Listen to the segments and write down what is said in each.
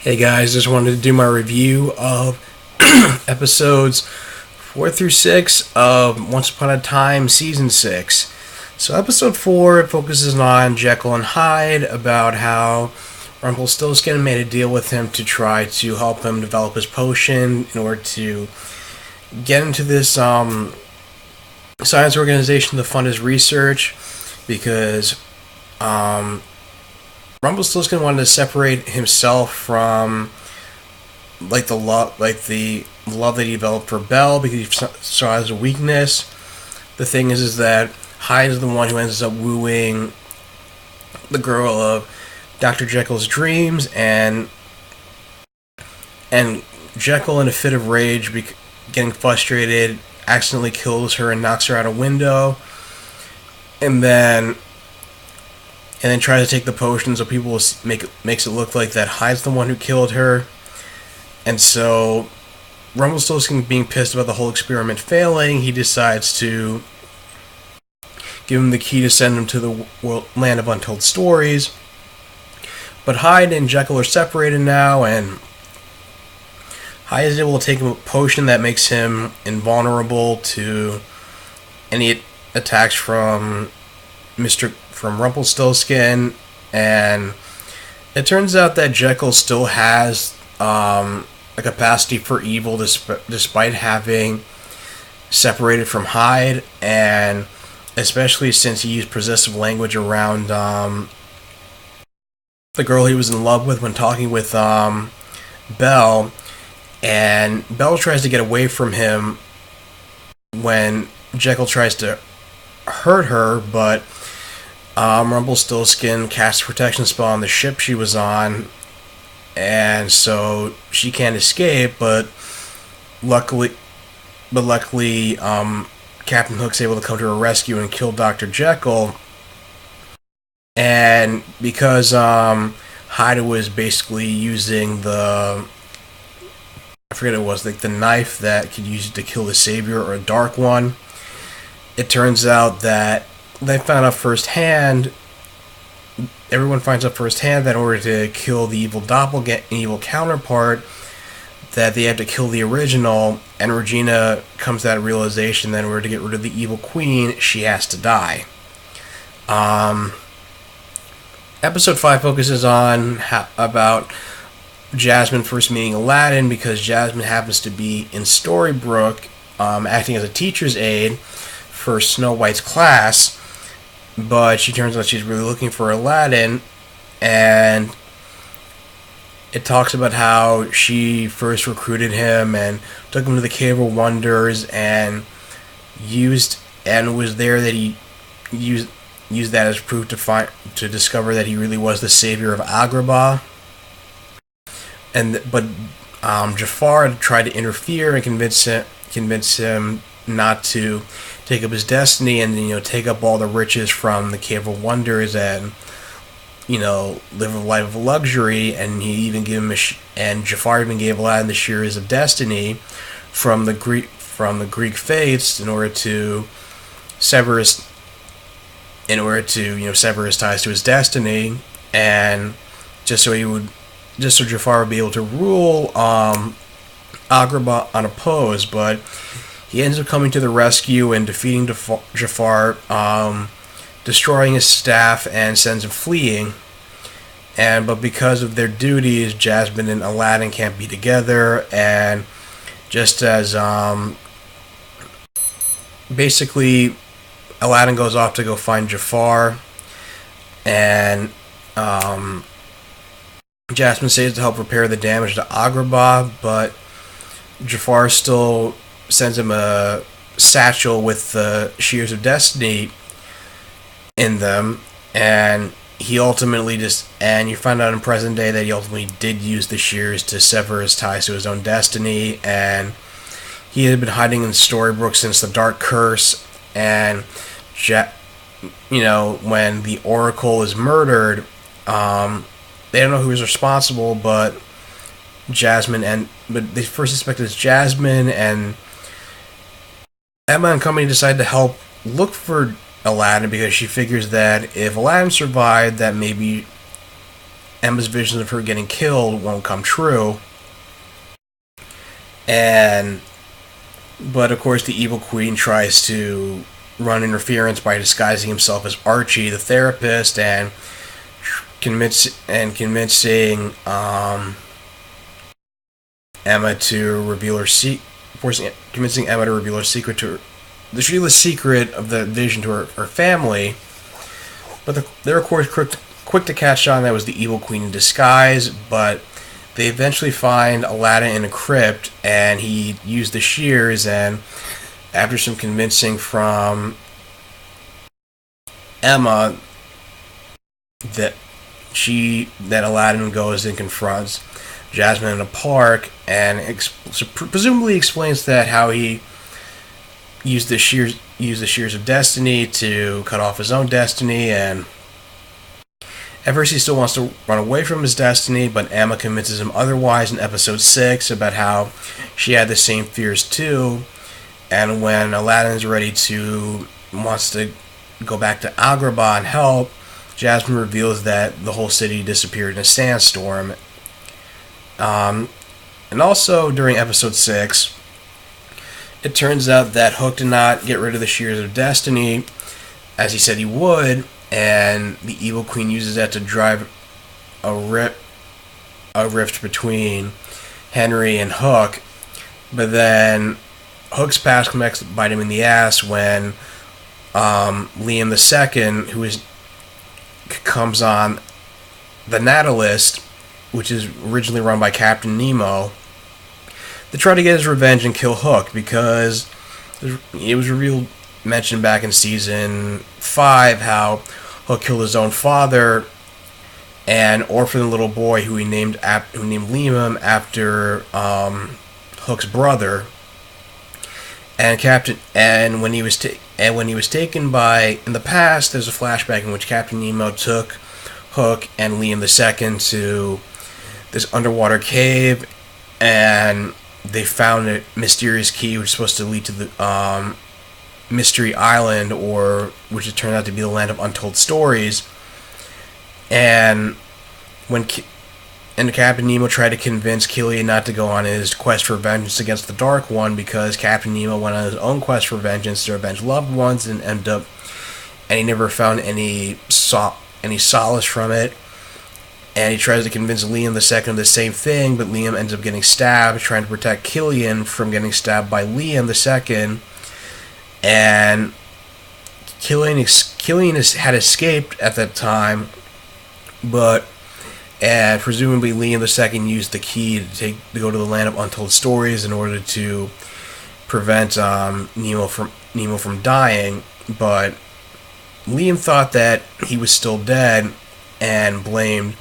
Hey guys, just wanted to do my review of episodes 4 through 6 of Once Upon a Time Season 6. So, episode 4 focuses on Jekyll and Hyde, about how Rumpelstiltskin made a deal with him to try to help him develop his potion in order to get into this science organization to fund his research, because Rumpelstiltskin wanted to separate himself from the love that he developed for Belle, because he saw it as a weakness. The thing is that Hyde is the one who ends up wooing the girl of Dr. Jekyll's dreams, and Jekyll, in a fit of rage, getting frustrated, accidentally kills her and knocks her out a window, and then tries to take the potion, so people makes it look like that Hyde's the one who killed her. And so Rumpelstiltskin, being pissed about the whole experiment failing, he decides to give him the key to send him to the land of untold stories. But Hyde and Jekyll are separated now, and Hyde is able to take a potion that makes him invulnerable to any attacks from Rumpelstiltskin, and it turns out that Jekyll still has a capacity for evil, despite having separated from Hyde, and especially since he used possessive language around the girl he was in love with when talking with Belle, and Belle tries to get away from him when Jekyll tries to hurt her, but Rumpelstiltskin casts a protection spell on the ship she was on, and so she can't escape. But luckily, Captain Hook's able to come to her rescue and kill Dr. Jekyll. And because Hyde was basically using the knife that could use it to kill the Savior, or a dark one, it turns out that everyone finds out firsthand that in order to kill the evil evil counterpart, that they have to kill the original, and Regina comes to that realization that in order to get rid of the evil queen, she has to die. Episode 5 focuses on about Jasmine first meeting Aladdin, because Jasmine happens to be in Storybrooke, acting as a teacher's aide for Snow White's class, but she turns out she's really looking for Aladdin, and it talks about how she first recruited him and took him to the Cave of Wonders, and was there that he used that as proof to discover that he really was the savior of Agrabah. But Jafar tried to interfere and convince him not to take up his destiny, and take up all the riches from the Cave of Wonders, and live a life of luxury. And and Jafar even gave Aladdin the shears of destiny from the Greek faiths in order to sever his ties to his destiny, and just so Jafar would be able to rule Agrabah unopposed. But he ends up coming to the rescue and defeating Jafar, destroying his staff, and sends him fleeing. But because of their duties, Jasmine and Aladdin can't be together, and just as basically Aladdin goes off to go find Jafar, and Jasmine stays to help repair the damage to Agrabah, but Jafar still sends him a satchel with the shears of destiny in them, and he ultimately and you find out in present day that he ultimately did use the shears to sever his ties to his own destiny, and he had been hiding in Storybrooke since the Dark Curse. And when the Oracle is murdered, they don't know who is responsible, but they first suspect it's Jasmine, and Emma and company decide to help look for Aladdin, because she figures that if Aladdin survived, that maybe Emma's visions of her getting killed won't come true. But of course, the evil queen tries to run interference by disguising himself as Archie, the therapist, and convincing Emma to reveal her convincing Emma to reveal her secret to her, the secret of the vision to her family. But they're of course quick to catch on that was the evil queen in disguise. But they eventually find Aladdin in a crypt, and he used the shears. And after some convincing from Emma, that Aladdin goes and confronts Jasmine in a park, and presumably explains that how he used the shears of destiny to cut off his own destiny. And at first he still wants to run away from his destiny, but Emma convinces him otherwise in episode 6 about how she had the same fears too. And when Aladdin is wants to go back to Agrabah and help, Jasmine reveals that the whole city disappeared in a sandstorm. And also during episode 6, it turns out that Hook did not get rid of the Shears of Destiny as he said he would, and the evil queen uses that to drive a rift between Henry and Hook. But then Hook's past comes to bite him in the ass when Liam II, comes on the Nautilus, which is originally run by Captain Nemo, to try to get his revenge and kill Hook, because it was mentioned back in season 5 how Hook killed his own father and orphaned the little boy who he named Liam after Hook's brother. And when he was taken by, in the past, there's a flashback in which Captain Nemo took Hook and Liam II to this underwater cave, and they found a mysterious key which is supposed to lead to the Mystery Island, which it turned out to be the land of untold stories. And Captain Nemo tried to convince Killian not to go on his quest for vengeance against the Dark One, because Captain Nemo went on his own quest for vengeance to avenge loved ones, and he never found any solace from it. And he tries to convince Liam II of the same thing, but Liam ends up getting stabbed trying to protect Killian from getting stabbed by Liam II. And Killian had escaped at that time, and presumably Liam II used the key to go to the land of untold stories in order to prevent Nemo from dying. But Liam thought that he was still dead and blamed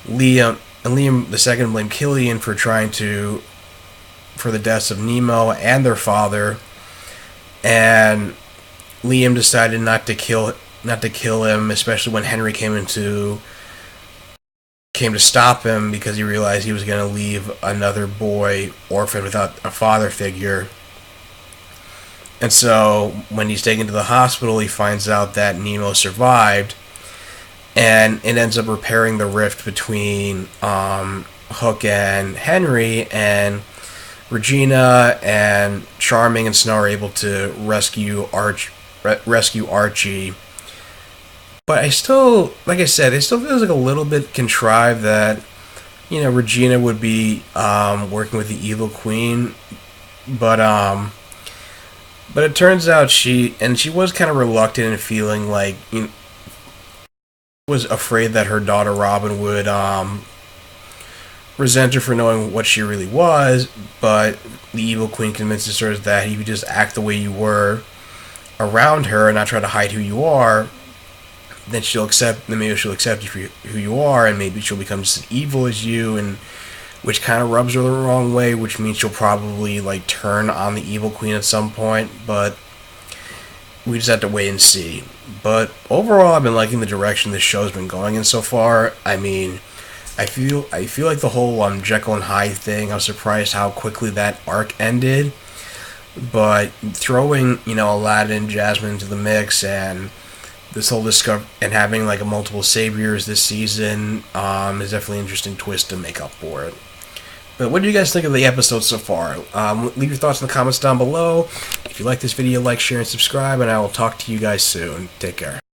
Liam II blamed Killian for the deaths of Nemo and their father. And Liam decided not to kill him, especially when Henry came to stop him, because he realized he was going to leave another boy orphaned without a father figure. And so when he's taken to the hospital, he finds out that Nemo survived, and it ends up repairing the rift between Hook and Henry, and Regina and Charming and Snow are able to rescue Archie. But I still, like I said, it still feels like a little bit contrived that, Regina would be working with the evil queen. But it turns out she was kind of reluctant and feeling like, was afraid that her daughter Robin would resent her for knowing what she really was. But the evil queen convinces her that if you just act the way you were around her and not try to hide who you are, then maybe she'll accept you for who you are, and maybe she'll become just as evil as you, and which kind of rubs her the wrong way, which means she'll probably turn on the evil queen at some point. But we just have to wait and see. But overall, I've been liking the direction this show's been going in so far. I mean, I feel like the whole Jekyll and Hyde thing, I was surprised how quickly that arc ended. But throwing, Aladdin and Jasmine into the mix, and this whole discover and having like a multiple saviors this season is definitely an interesting twist to make up for it. But what do you guys think of the episode so far? Leave your thoughts in the comments down below. If you like this video, like, share, and subscribe, and I will talk to you guys soon. Take care.